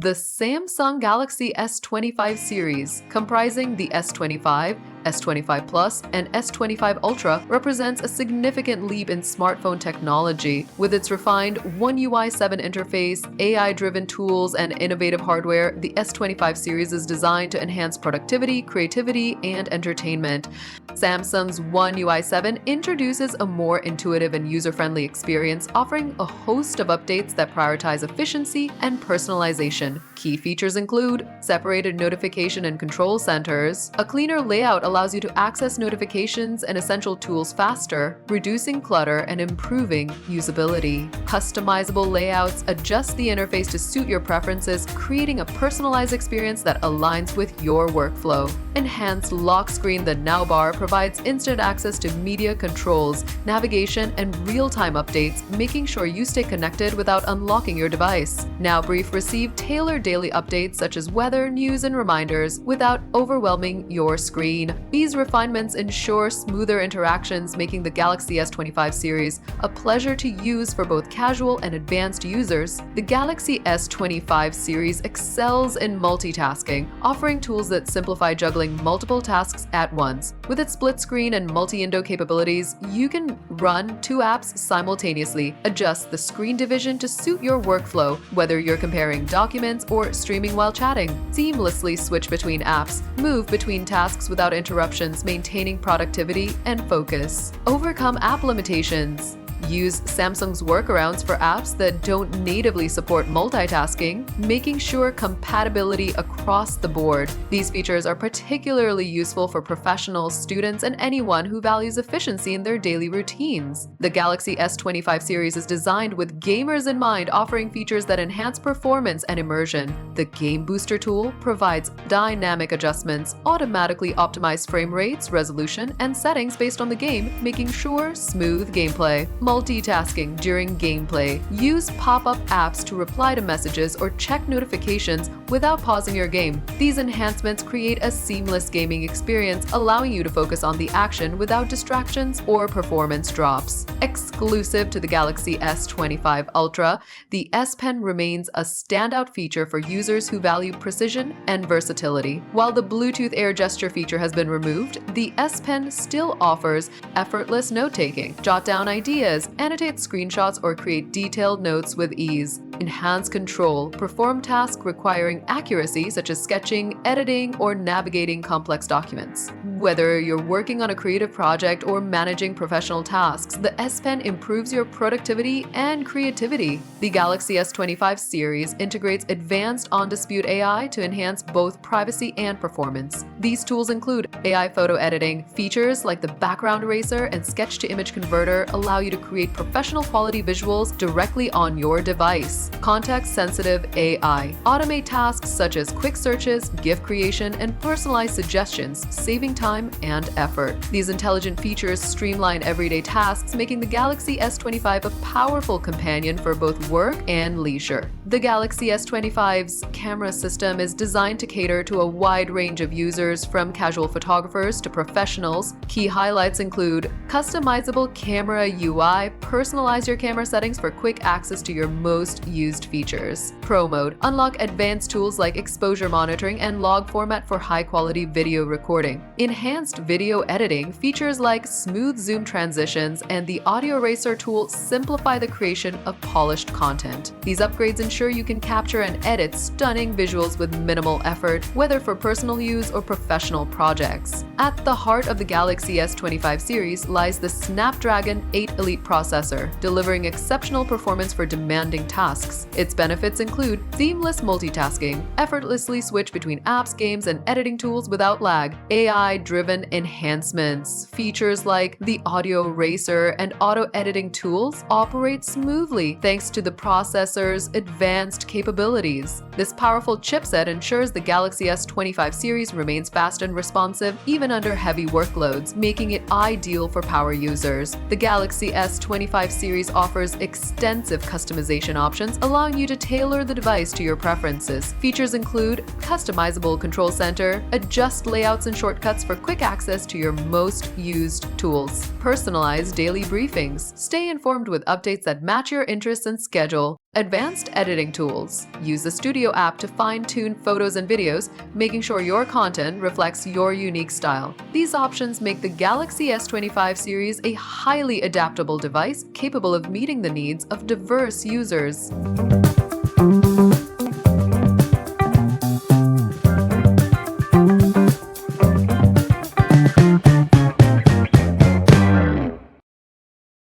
The Samsung Galaxy S25 series, comprising the S25, S25 Plus, and S25 Ultra, represents a significant leap in smartphone technology. With its refined One UI 7 interface, AI-driven tools, and innovative hardware, the S25 series is designed to enhance productivity, creativity, and entertainment. Samsung's One UI 7 introduces a more intuitive and user-friendly experience, offering a host of updates that prioritize efficiency and personalization. Key features include separated notification and control centers. A cleaner layout allows you to access notifications and essential tools faster, reducing clutter and improving usability. Customizable layouts adjust the interface to suit your preferences, creating a personalized experience that aligns with your workflow. Enhanced lock screen. The Now bar provides instant access to media controls, navigation, and real-time updates, making sure you stay connected without unlocking your device. Now Brief receive tailored daily updates such as weather, news, and reminders without overwhelming your screen. These refinements ensure smoother interactions, making the Galaxy S25 series a pleasure to use for both casual and advanced users. The Galaxy S25 series excels in multitasking, offering tools that simplify juggling multiple tasks at once. With its split screen and multi-window capabilities, you can run two apps simultaneously, adjust the screen division to suit your workflow, whether you're comparing documents or streaming while chatting. Seamlessly switch between apps, move between tasks without interruptions, maintaining productivity and focus. Overcome app limitations. Use Samsung's workarounds for apps that don't natively support multitasking, making sure compatibility across the board. These features are particularly useful for professionals, students, and anyone who values efficiency in their daily routines. The Galaxy S25 series is designed with gamers in mind, offering features that enhance performance and immersion. The Game Booster tool provides dynamic adjustments, automatically optimize frame rates, resolution, and settings based on the game, making sure smooth gameplay. Multitasking during gameplay. Use pop-up apps to reply to messages or check notifications without pausing your game. These enhancements create a seamless gaming experience, allowing you to focus on the action without distractions or performance drops. Exclusive to the Galaxy S25 Ultra, the S Pen remains a standout feature for users who value precision and versatility. While the Bluetooth Air gesture feature has been removed, the S Pen still offers effortless note-taking. Jot down ideas, annotate screenshots, or create detailed notes with ease. Enhance control. Perform tasks requiring accuracy such as sketching, editing, or navigating complex documents. Whether you're working on a creative project or managing professional tasks, the S Pen improves your productivity and creativity. The Galaxy S25 series integrates advanced on-dispute AI to enhance both privacy and performance. These tools include AI photo editing. Features like the background eraser and sketch-to-image converter allow you to create professional quality visuals directly on your device. Context-sensitive AI. Automate tasks such as quick searches, GIF creation, and personalized suggestions, saving time and effort. These intelligent features streamline everyday tasks, making the Galaxy S25 a powerful companion for both work and leisure. The Galaxy S25's camera system is designed to cater to a wide range of users, from casual photographers to professionals. Key highlights include customizable camera UI. Personalize your camera settings for quick access to your most used features. Pro Mode. Unlock advanced tools like exposure monitoring and log format for high-quality video recording. Enhanced video editing. Features like smooth zoom transitions and the audio eraser tool simplify the creation of polished content. These upgrades ensure you can capture and edit stunning visuals with minimal effort, whether for personal use or professional projects. At the heart of the Galaxy S25 series lies the Snapdragon 8 Elite processor, delivering exceptional performance for demanding tasks. Its benefits include seamless multitasking, effortlessly switch between apps, games, and editing tools without lag, AI-driven enhancements. Features like the audio eraser and auto-editing tools operate smoothly thanks to the processor's advanced capabilities. This powerful chipset ensures the Galaxy S25 series remains fast and responsive even under heavy workloads, making it ideal for power users. The Galaxy S25 series offers extensive customization options, allowing you to tailor the device to your preferences. Features include customizable control center, adjust layouts and shortcuts for for quick access to your most used tools. Personalized daily briefings. Stay informed with updates that match your interests and schedule. Advanced editing tools. Use the Studio app to fine-tune photos and videos, making sure your content reflects your unique style. These options make the Galaxy S25 series a highly adaptable device capable of meeting the needs of diverse users.